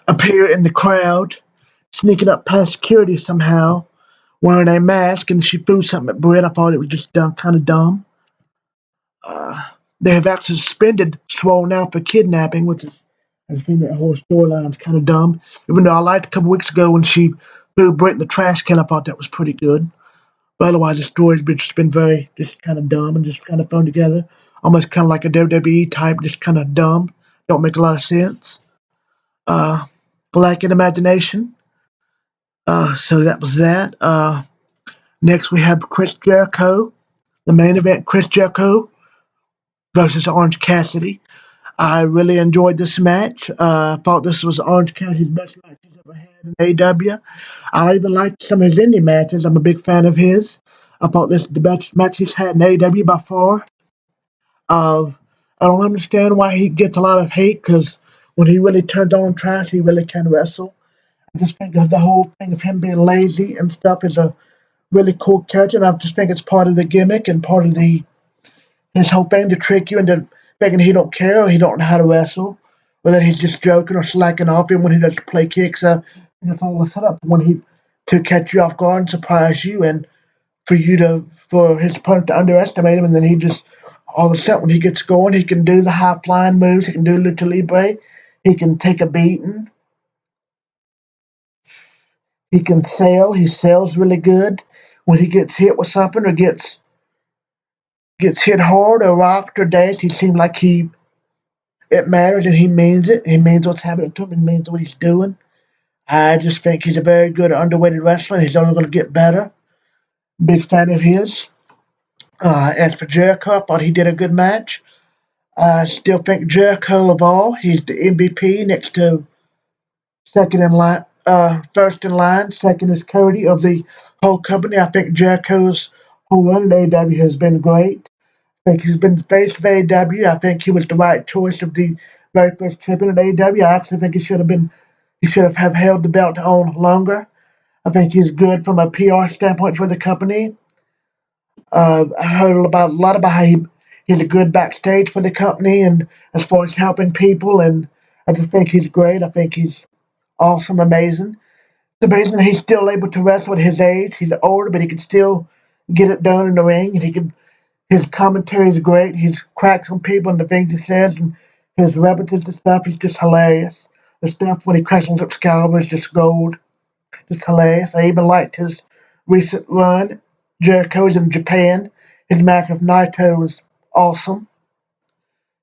appear in the crowd, sneaking up past security somehow, wearing a mask, and she threw something at Britt. I thought it was just dumb, kind of dumb. Uh, they have actually suspended Swole now for kidnapping, which is I just think that whole storyline's kind of dumb. Even though I liked a couple weeks ago when she threw Brent in the trash can, I thought that was pretty good. But otherwise, the story's been very just kind of dumb and just kind of thrown together, almost kind of like a WWE type, just kind of dumb. Don't make a lot of sense. Uh, Lack in imagination. So that was that. Next, we have Chris Jericho, the main event. Chris Jericho versus Orange Cassidy. I really enjoyed this match. I thought this was Orange Cassidy's best match he's ever had in AEW. I even liked some of his indie matches. I'm a big fan of his. I thought this is the best match he's had in AEW by far. I don't understand why he gets a lot of hate because when he really turns on and tries, he really can wrestle. I just think of the whole thing of him being lazy and stuff is a really cool character, and I just think it's part of the gimmick and part of the his whole thing to trick you into thinking he don't care or he don't know how to wrestle, or that he's just joking or slacking off. Even when he does play kicks, it's all a setup when he to catch you off guard and surprise you, and for his opponent to underestimate him, and then he just all of a sudden when he gets going, he can do the high flying moves, he can do lucha libre, he can take a beating, he can sell. He sells really good when he gets hit with something or gets hit hard or rocked or dashed. He seems like he it matters and he means it. He means what's happening to him. He means what he's doing. I just think he's a very good underrated wrestler. He's only going to get better. Big fan of his. As for Jericho, I thought he did a good match. I still think Jericho of all, he's the MVP next to second in line, first in line. Second is Cody of the whole company. I think Jericho's whole run at AEW has been great. I think he's been the face of AEW. I think he was the right choice of the very first champion at AEW. I actually think he should have held the belt on longer. I think he's good from a PR standpoint for the company. I heard a lot about how he's a good backstage for the company and as far as helping people. And I just think he's great. I think he's awesome, amazing. It's amazing that he's still able to wrestle at his age. He's older, but he can still get it done in the ring. And his commentary is great. He cracks on people and the things he says and his references and stuff is just hilarious. The stuff when he cracks on Excalibur is just gold. Just hilarious. I even liked his recent run. Jericho's in Japan. His match with Naito was awesome.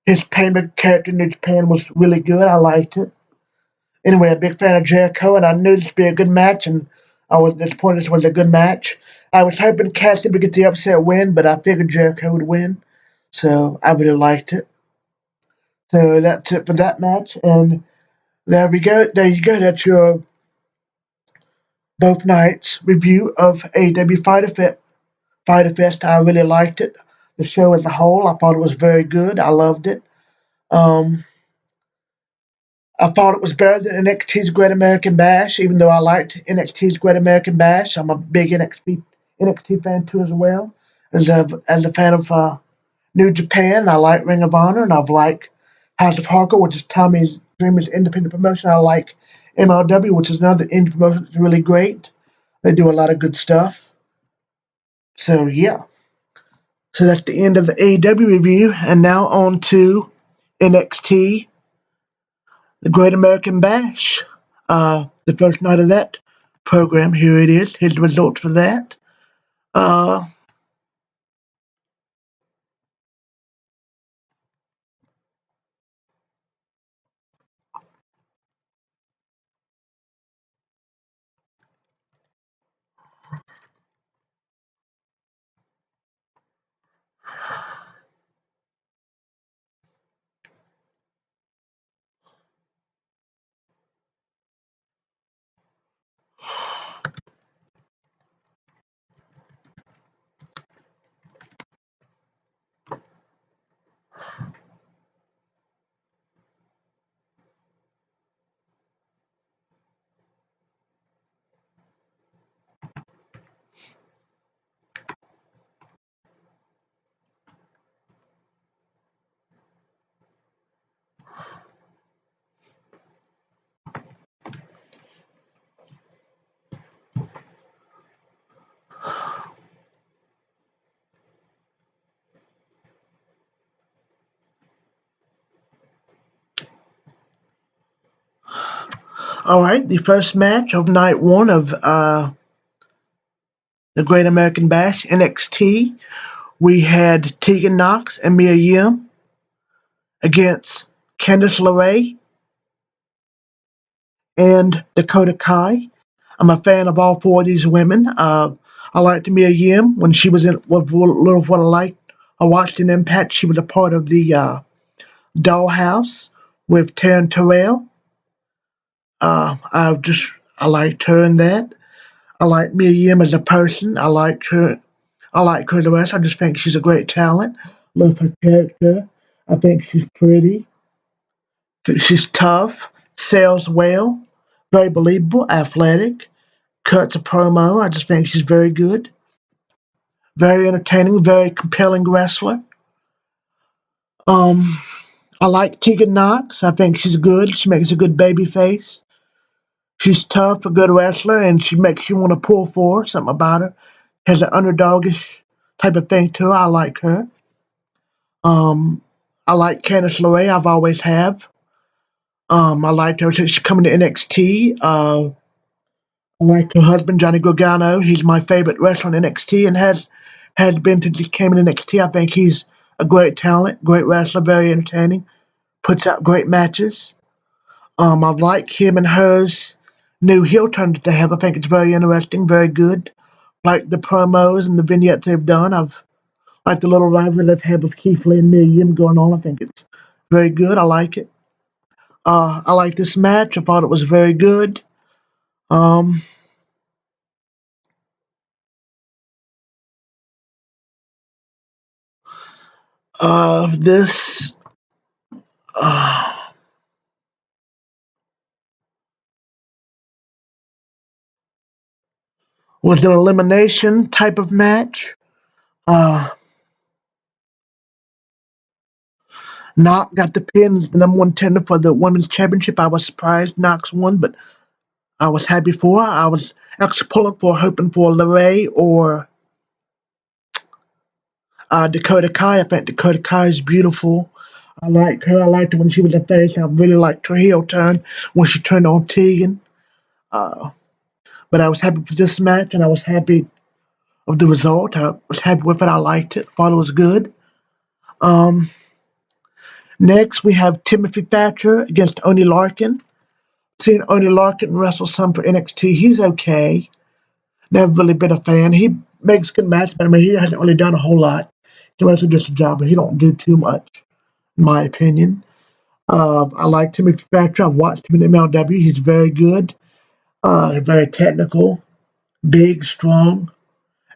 His payment character in New Japan was really good. I liked it. Anyway, a big fan of Jericho, and I knew this would be a good match, and I wasn't disappointed this was a good match. I was hoping Cassidy would get the upset win, but I figured Jericho would win, so I really liked it. So that's it for that match, and there we go. There you go. That's your both nights review of AEW Fighter Fest. I really liked it. The show as a whole, I thought it was very good. I loved it. Um, I thought it was better than NXT's Great American Bash, even though I liked NXT's Great American Bash. I'm a big NXT fan too as well. As a fan of New Japan, I like Ring of Honor, and I've liked House of Hardcore, which is Tommy's Dreamer's independent promotion. I like MLW, which is another indie promotion that's really great. They do a lot of good stuff. So yeah. So that's the end of the AEW review, and now on to NXT, the Great American Bash. The first night of that program. Here it is. Here's the results for that. Uh, all right, the first match of night one of the Great American Bash NXT. We had Tegan Knox and Mia Yim against Candice LeRae and Dakota Kai. I'm a fan of all four of these women. I liked Mia Yim when she was in what little of what I liked. I watched in Impact. She was a part of the Dollhouse with Taryn Terrell. I liked her in that. I like Mia Yim as a person. I like her. I like her as a wrestler. I just think she's a great talent. Love her character. I think she's pretty. She's tough. Sells well. Very believable. Athletic. Cuts a promo. I just think she's very good. Very entertaining. Very compelling wrestler. Um, I like Tegan Knox. I think she's good. She makes a good baby face. She's tough, a good wrestler, and she makes you want to pull for her. Something about her has an underdogish type of thing to her. I like her. Um, I like Candice LeRae. I've always have. I liked her since she coming to NXT. I like her husband Johnny Gargano. He's my favorite wrestler in NXT and has been since he came in NXT. I think he's a great talent, great wrestler, very entertaining. Puts out great matches. I like him and hers new heel turn that they have. I think it's very interesting, very good. Like the promos and the vignettes they've done. I've like the little rivalry they've had with Keith Lee and Mia Yim going on. I think it's very good. I like it. I like this match. I thought it was very good. Um, this uh, was an elimination type of match. Uh, Knox got the pin as the number one contender for the women's championship. I was surprised Knox won, but I was happy for her. I was actually pulling for, hoping for LeRae or Dakota Kai. I think Dakota Kai is beautiful. I like her. I liked her when she was a face. I really liked her heel turn when she turned on Tegan. Uh, but I was happy for this match, and I was happy of the result. I was happy with it. I liked it. Thought it was good. Um, Next, we have Timothy Thatcher against Oney Larkin. Seen Oney Larkin wrestle some for NXT. He's okay. Never really been a fan. He makes good matches, but I mean, he hasn't really done a whole lot. He mostly does a job, but he don't do too much, in my opinion. I like Timothy Thatcher. I've watched him in MLW. He's very good. Very technical, big, strong,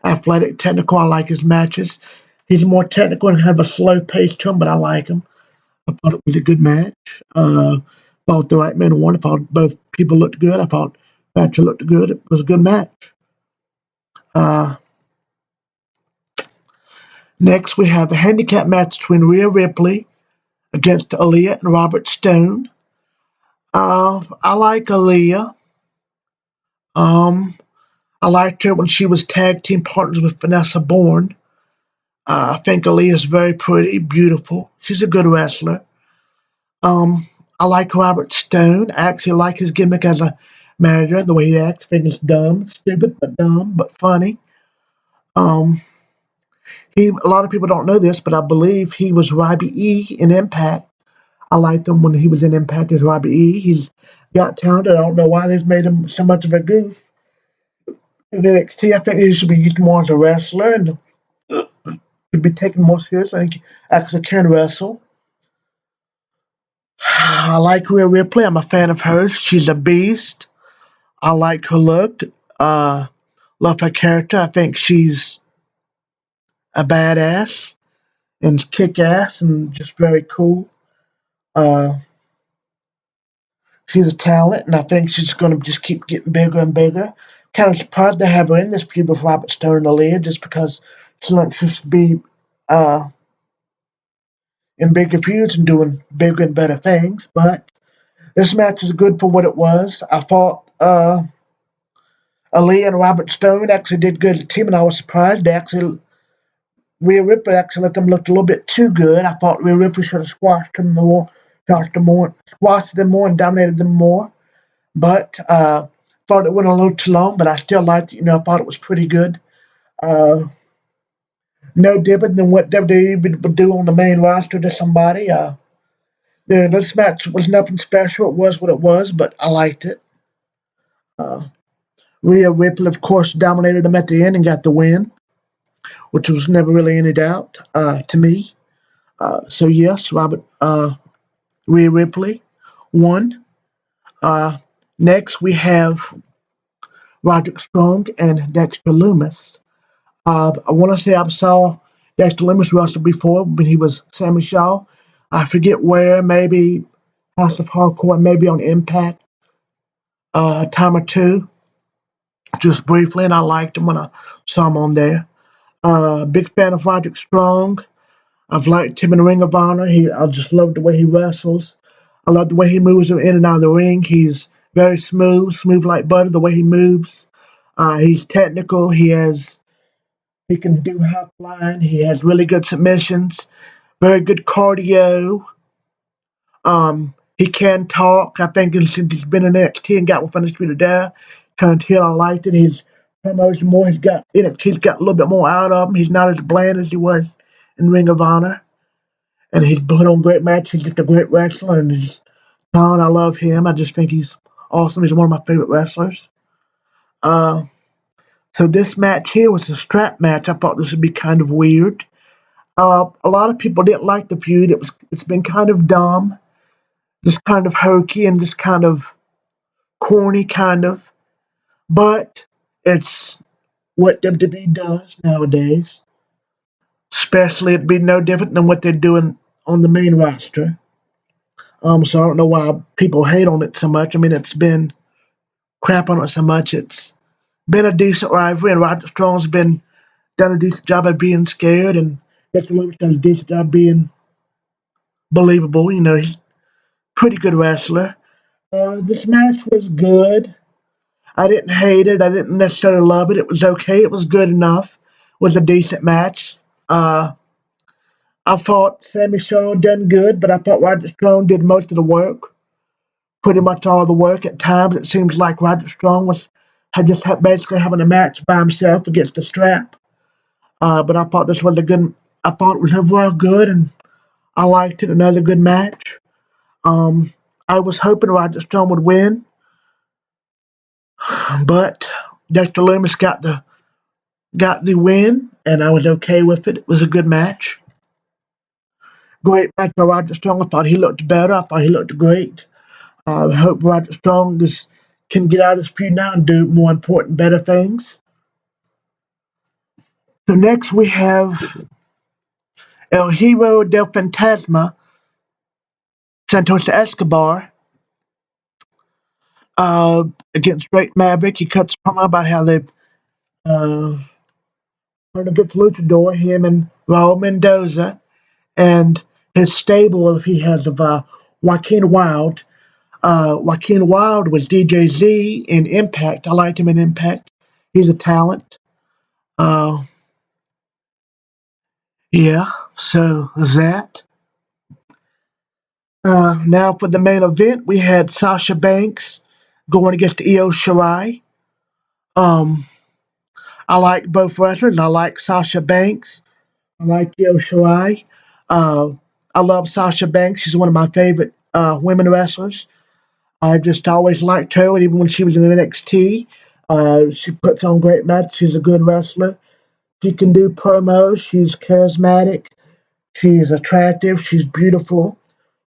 athletic, technical. I like his matches. He's more technical and have a slow pace to him, but I like him. I thought it was a good match. Thought the right man won. I thought both people looked good. I thought Thatcher looked good. It was a good match. Uh, Next, we have a handicap match between Rhea Ripley against Aaliyah and Robert Stone. I like Aaliyah. Um, I liked her when she was tag team partners with Vanessa Bourne. I think Aaliyah is very pretty, beautiful. She's a good wrestler. Um, I like Robert Stone. I actually like his gimmick as a manager, the way he acts. I think it's dumb, stupid, but dumb, but funny. Um, a lot of people don't know this, but I believe he was Robbie E in Impact. I liked him when he was in Impact as Robbie E. He's got talent. I don't know why they've made him so much of a goof in NXT. I think he should be used more as a wrestler and should be taken more seriously. I think he actually can wrestle. I like Rhea Ripley. I'm a fan of hers. She's a beast. I like her look. Uh, love her character. I think she's a badass and kick ass and just very cool. Uh, she's a talent, and I think she's going to just keep getting bigger and bigger. Kind of surprised to have her in this feud with Robert Stone and Aaliyah just because she likes to be uh, in bigger feuds and doing bigger and better things. But this match is good for what it was. I thought Aaliyah and Robert Stone actually did good as a team, and I was surprised. They actually Rhea Ripley actually let them look a little bit too good. I thought Rhea Ripley should have squashed them more, and dominated them more. But thought it went a little too long. But I still liked it. I thought it was pretty good. Uh, no different than what WWE would do on the main roster to somebody. This match was nothing special. It was what it was, but I liked it. Uh, Rhea Ripley, of course, dominated them at the end and got the win, which was never really any doubt to me. So yes, Rhea Ripley won. Uh, Next, we have Roderick Strong and Dexter Lumis. I want to say I saw Dexter Lumis wrestle before when he was Sammy Shaw. I forget where, maybe House of Hardcore, maybe on Impact, a time or two, just briefly, and I liked him when I saw him on there. Big fan of Roderick Strong. I've liked him in Ring of Honor. I just love the way he wrestles. I love the way he moves in and out of the ring. He's very smooth like butter. The way he moves, he's technical. He can do high flying. He has really good submissions. Very good cardio. He can talk. I think since he's been in NXT and got with Undisputed Era, turned heel. I liked it. His promos more. He's got a little bit more out of him. He's not as bland as he was in Ring of Honor, and he's put on great matches. He's just a great wrestler, and he's talent. I love him. I just think he's awesome. He's one of my favorite wrestlers. Uh, so this match here was a strap match. I thought this would be kind of weird. A lot of people didn't like the feud. It's been kind of dumb, just kind of hokey and just kind of corny, kind of. But it's what WWE does nowadays. Especially it'd be no different than what they're doing on the main roster. So I don't know why people hate on it so much. I mean, it's been crap on it so much. It's been a decent rivalry, and Roger Strong's been done a decent job of being scared, and Dexter Lumis done a decent job being believable. He's a pretty good wrestler. This match was good. I didn't hate it. I didn't necessarily love it. It was okay. It was good enough. It was a decent match. Uh, I thought Sammy Shaw done good, but I thought Roger Strong did most of the work. Pretty much all the work. At times, it seems like Roger Strong had just basically having a match by himself against the strap. But I thought this was a good. I thought it was overall good, and I liked it. Another good match. Um, I was hoping Roger Strong would win, but Dexter Lumis got the win, and I was okay with it. It was a good match. Great match by Roger Strong. I thought he looked better. I thought he looked great. I hope Roger Strong can get out of this feud now and do more important, better things. So next we have El Hero del Fantasma, Santos Escobar, against Drake Maverick. He cuts a promo about how they've turned against Luchador, him and Raul Mendoza, and his stable he has of Joaquin Wild. Joaquin Wild was DJZ in Impact. I liked him in Impact. He's a talent. Uh, yeah, so that. Now for the main event, we had Sasha Banks going against Io Shirai. Um, I like both wrestlers. I like Sasha Banks. I like Io Shirai. Uh, I love Sasha Banks. She's one of my favorite women wrestlers. I just always liked her, and even when she was in NXT, she puts on great matches. She's a good wrestler. She can do promos. She's charismatic. She's attractive. She's beautiful.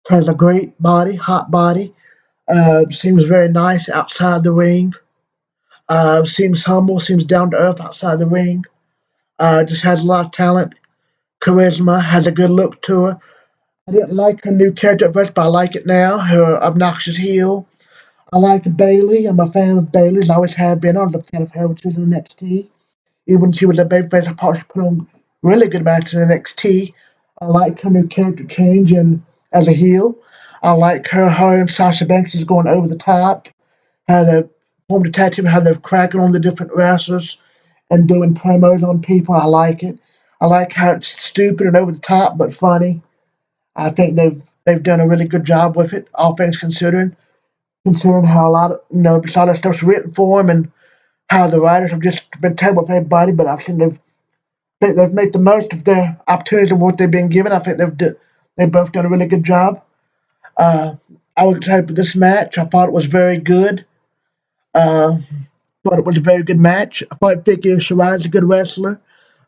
Has a great body, hot body. Seems very nice outside the ring. Seems humble. Seems down to earth outside the ring. Just has a lot of talent, charisma. Has a good look to her. I didn't like her new character at first, but I like it now. Her obnoxious heel. I like Bailey. I'm a fan of Bailey's. I always have been. I was a fan of her when she was in NXT. Even when she was a babyface, I thought she put on really good matches in NXT. I like her new character change and as a heel. I like her and Sasha Banks is going over the top. How they formed a tag team, how they're cracking on the different wrestlers and doing promos on people. I like it. I like how it's stupid and over the top but funny. I think they've done a really good job with it, all things considering. Considering how a lot of a lot of stuff's written for them and how the writers have just been terrible with everybody. But I think they've made the most of their opportunities and what they've been given. I think they've both done a really good job. Uh, I was excited for this match. I thought it was very good. Uh, thought it was a very good match. I thought Vicky Shirai is a good wrestler.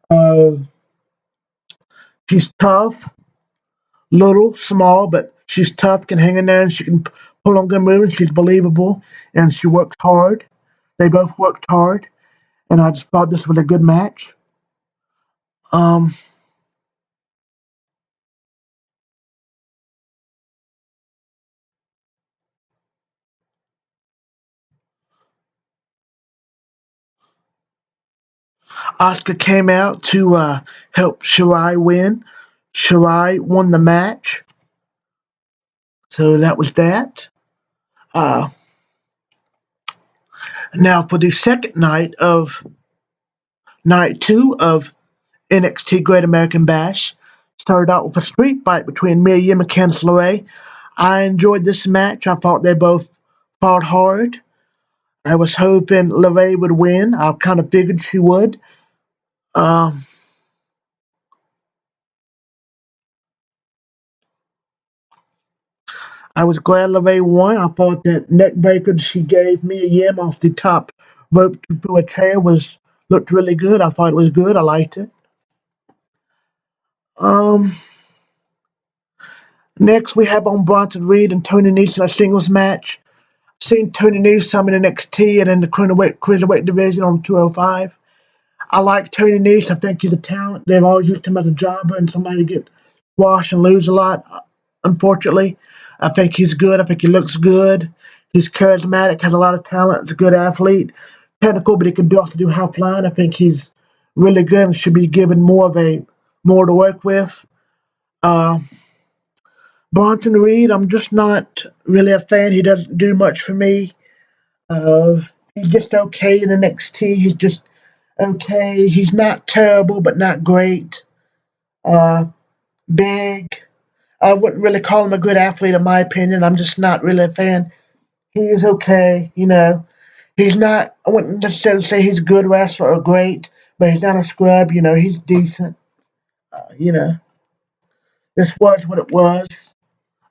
Uh, she's tough, little, small, but she's tough. Can hang in there and she can pull on good moves. She's believable and she works hard. They both worked hard, and I just thought this was a good match. Um, Oscar came out to help Shirai win. Shirai won the match, so that was that. Uh, Now for the second night of night two of NXT Great American Bash, started out with a street fight between Mia Yim and Candice LeRae. I enjoyed this match. I thought they both fought hard. I was hoping LeRae would win. I kind of figured she would. Um, I was glad LeRae won. I thought that neck breaker she gave Mia Yim off the top rope through a chair was looked really good. I thought it was good. I liked it. Um, Next we have on Bronson Reed and Tony Nese in a singles match. Seen Tony Nese some in NXT and in the cruiserweight division on 205. I like Tony Nese. I think he's a talent. They've always used him as a jobber and somebody to get squashed and lose a lot. Unfortunately, I think he's good. I think he looks good. He's charismatic, has a lot of talent. He's a good athlete, technical, but he can also do high flying. I think he's really good and should be given more to work with. Uh, Bronson Reed, I'm just not really a fan. He doesn't do much for me. Uh, he's just okay in NXT. He's just okay. He's not terrible, but not great. Uh, Big. I wouldn't really call him a good athlete, in my opinion. I'm just not really a fan. He is okay. He's not, I wouldn't necessarily say he's a good wrestler or great, but he's not a scrub. He's decent. Uh, you know, this was what it was.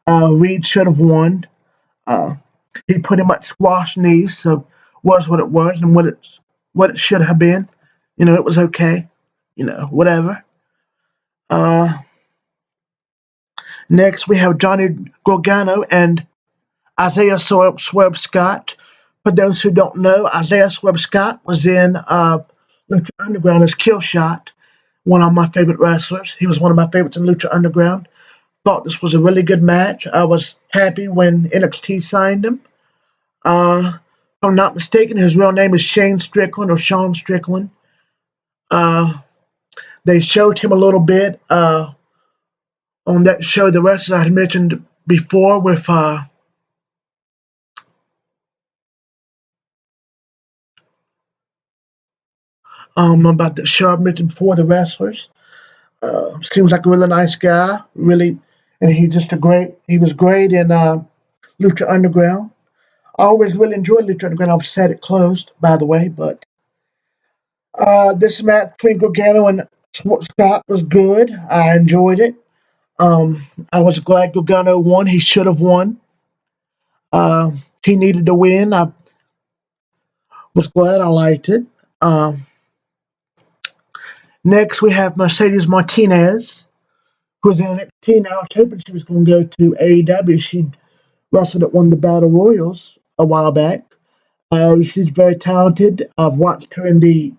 Reed should have won. Uh, he pretty much squashed Nice, so was what it was and what it should have been. It was okay. Whatever. Uh, Next we have Johnny Gargano and Isaiah Swerve Scott. For those who don't know, Isaiah Swerve Scott was in Lucha Underground as Killshot, one of my favorite wrestlers. He was one of my favorites in Lucha Underground. Thought this was a really good match. I was happy when NXT signed him. If I'm not mistaken, his real name is Shane Strickland or Sean Strickland. Uh, they showed him a little bit on that show, the wrestlers I had mentioned before with about the show I mentioned before, the wrestlers. Seems like a really nice guy, really, and he was great in Lucha Underground. I always really enjoyed Lucha Underground. I'm sad it closed, by the way, but this match between Gargano and Scott was good. I enjoyed it. I was glad Gargano won. He should have won. Uh, he needed to win. I was glad. I liked it. Um, Next, we have Mercedes Martinez, who's in NXT now. I was hoping she was going to go to AEW. She wrestled at one of the Battle Royals a while back. She's very talented. I've watched her in the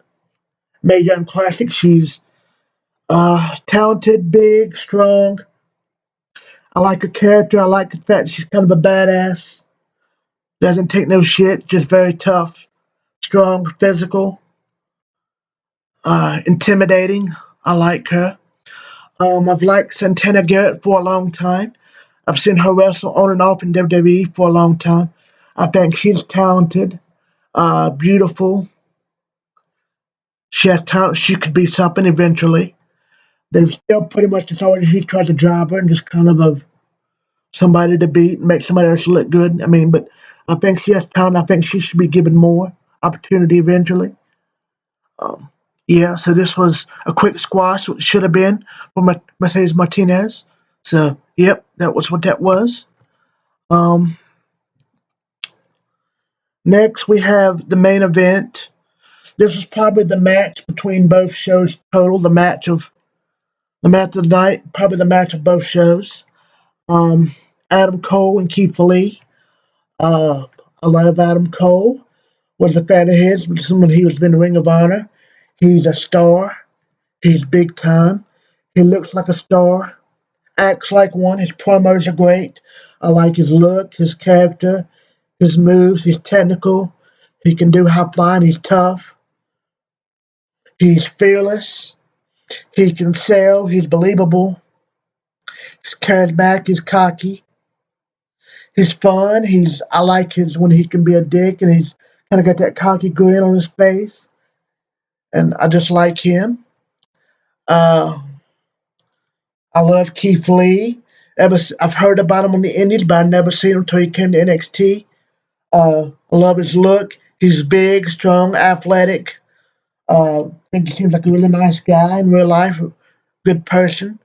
Mae Young Classic. She's talented, big, strong. I like her character. I like the fact that she's kind of a badass. Doesn't take no shit. Just very tough, strong, physical, intimidating. I like her. I've liked Santana Garrett for a long time. I've seen her wrestle on and off in WWE for a long time. I think she's talented, beautiful. She has talent. She could be something eventually. They've still pretty much decided he tries to drive her and just kind of a somebody to beat and make somebody else look good. I mean, but I think she has talent. I think she should be given more opportunity eventually. Um, yeah, so this was a quick squash. It should have been for Mercedes Martinez. So, yep, that was what that was. Um, Next, we have the main event. This was probably the match between both shows total. The match of the night, probably the match of both shows. Um, Adam Cole and Keith Lee. Uh, I love Adam Cole. Was a fan of his when he was in the Ring of Honor. He's a star. He's big time. He looks like a star. Acts like one. His promos are great. I like his look, his character, his moves. He's technical. He can do high flying. He's tough. He's fearless. He can sell. He's believable. He's charismatic. He's cocky. He's fun. I like his when he can be a dick and he's kind of got that cocky grin on his face. And I just like him. Uh, I love Keith Lee. I've heard about him on the Indies, but I've never seen him until he came to NXT. I love his look. He's big, strong, athletic. I think he seems like a really nice guy in real life, good person.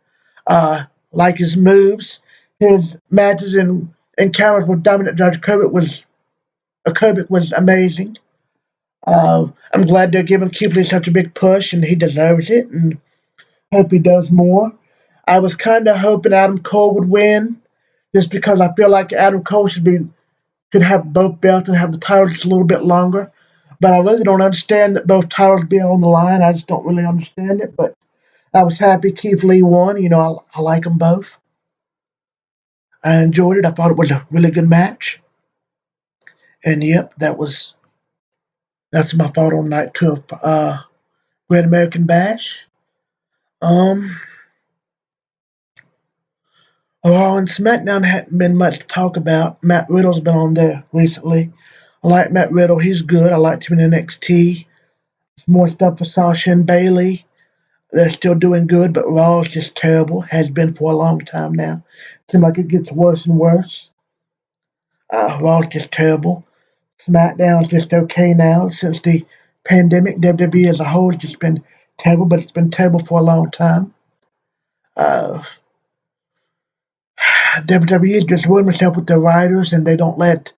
Like his moves, his matches and encounters with Dominant Judge Kovic was amazing. I'm glad they're giving Keith Lee such a big push, and he deserves it. And hope he does more. I was kind of hoping Adam Cole would win, just because I feel like Adam Cole should have both belts and have the title just a little bit longer. But I really don't understand that both titles being on the line. I just don't really understand it. But I was happy Keith Lee won. You know, I like them both. I enjoyed it. I thought it was a really good match. And yep, that's my thought on night two of Great American Bash. Um, Raw and SmackDown hadn't been much to talk about. Matt Riddle's been on there recently. I like Matt Riddle. He's good. I liked him in NXT. More stuff for Sasha and Bailey. They're still doing good, but Raw is just terrible. Has been for a long time now. Seems like it gets worse and worse. Raw's just terrible. SmackDown's just okay now. Since the pandemic, WWE as a whole has just been terrible, but it's been terrible for a long time. Uh, WWE is just ruining itself with their writers, and they don't let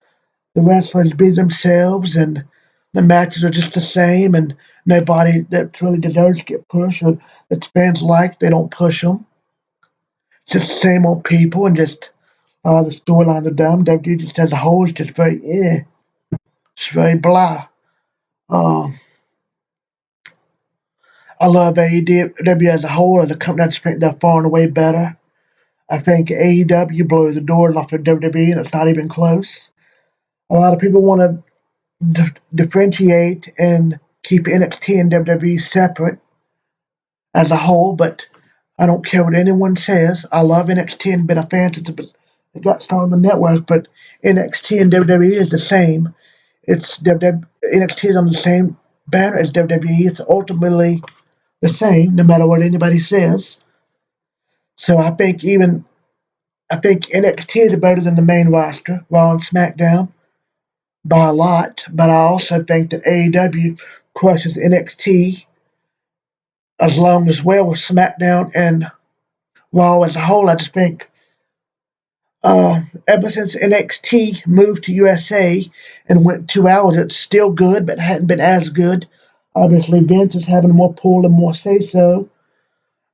the wrestlers be themselves, and the matches are just the same, and nobody that really deserves to get pushed or that fans like, they don't push them. It's just the same old people, and just the storylines are dumb. WWE just as a whole is just very it's very blah. Um, I love AEW as a whole as a company. I just think they're far and away better. I think AEW blows the doors off of WWE, and it's not even close. A lot of people want to differentiate and keep NXT and WWE separate as a whole, but I don't care what anyone says. I love NXT and been a fan since it got started on the network, but NXT and WWE is the same. It's NXT is on the same banner as WWE. It's ultimately the same, no matter what anybody says. So I think NXT is better than the main roster, Raw and SmackDown, by a lot. But I also think that AEW crushes NXT as long as well with SmackDown and Raw as a whole. I just think ever since NXT moved to USA and went 2 hours, it's still good, but hadn't been as good. Obviously, Vince is having more pull and more say so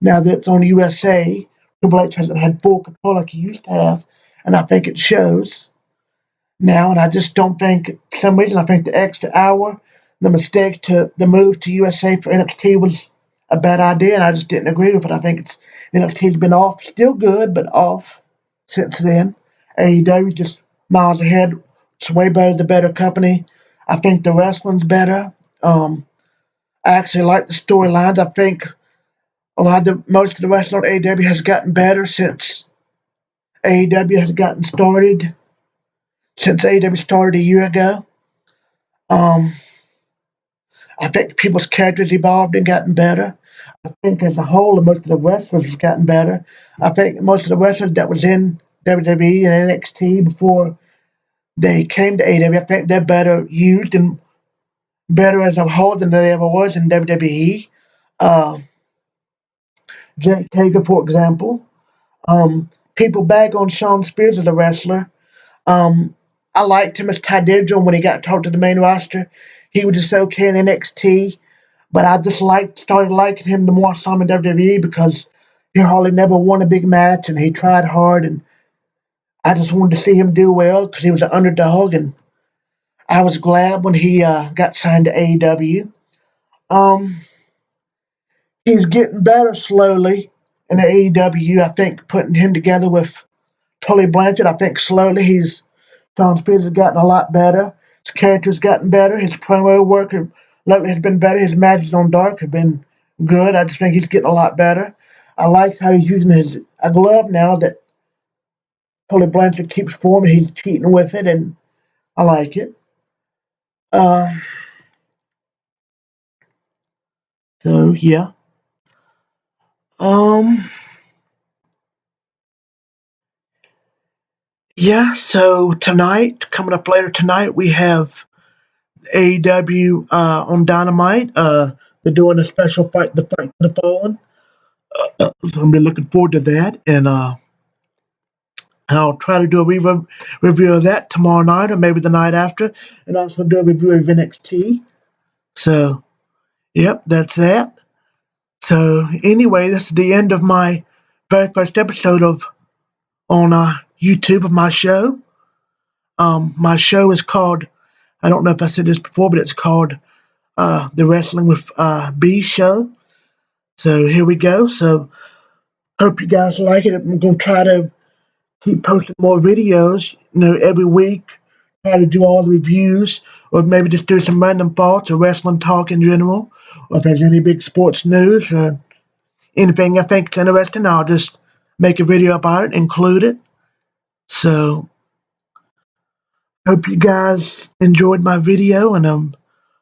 now that it's on USA. Triple H hasn't had full control like he used to have, and I think it shows now. And I just don't think, for some reason, I think the extra hour, the mistake to the move to USA for NXT was a bad idea, and I just didn't agree with it. I think NXT's been off, still good, but off since then. AEW just miles ahead. It's way better, the better company. I think the wrestling's better. I actually like the storylines. I think most of the wrestling on AEW has gotten better since AEW has gotten started. Since AEW started a year ago, um, I think people's characters evolved and gotten better. I think as a whole, most of the wrestlers has gotten better. I think most of the wrestlers that was in WWE and NXT before they came to AEW, I think they're better used and better as a whole than they ever was in WWE. Uh, Jake Hager, for example. People bag on Shawn Spears as a wrestler. Um, I liked him as Ty Dillinger when he got talked to the main roster. He was just okay in NXT, but I just started liking him the more I saw him in WWE because he hardly never won a big match and he tried hard, and I just wanted to see him do well because he was an underdog, and I was glad when he got signed to AEW. Um, he's getting better slowly in the AEW. I think putting him together with Tully Blanchard, I think slowly Sean Spears has gotten a lot better. His character's gotten better. His promo work lately has been better. His matches on Dark have been good. I just think he's getting a lot better. I like how he's using a glove now that Tully Blanchard keeps forming. He's cheating with it, and I like it. Uh, so yeah. Um, yeah. So tonight, coming up later tonight, we have AEW on Dynamite. They're doing a special fight, the Fight for the Fallen. So I'm really looking forward to that, and I'll try to do a review of that tomorrow night or maybe the night after, and also do a review of NXT. So, yep, that's that. So, anyway, this is the end of my very first episode of on YouTube of my show. My show is called, I don't know if I said this before, but it's called the Wrestling with B Show. So here we go. So hope you guys like it. I'm gonna try to keep posting more videos, every week. Try to do all the reviews, or maybe just do some random thoughts or wrestling talk in general. Or if there's any big sports news or anything I think is interesting, I'll just make a video about it, include it. So, hope you guys enjoyed my video, and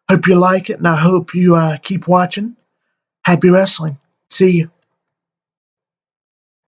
hope you like it, and I hope you keep watching. Happy wrestling. See you.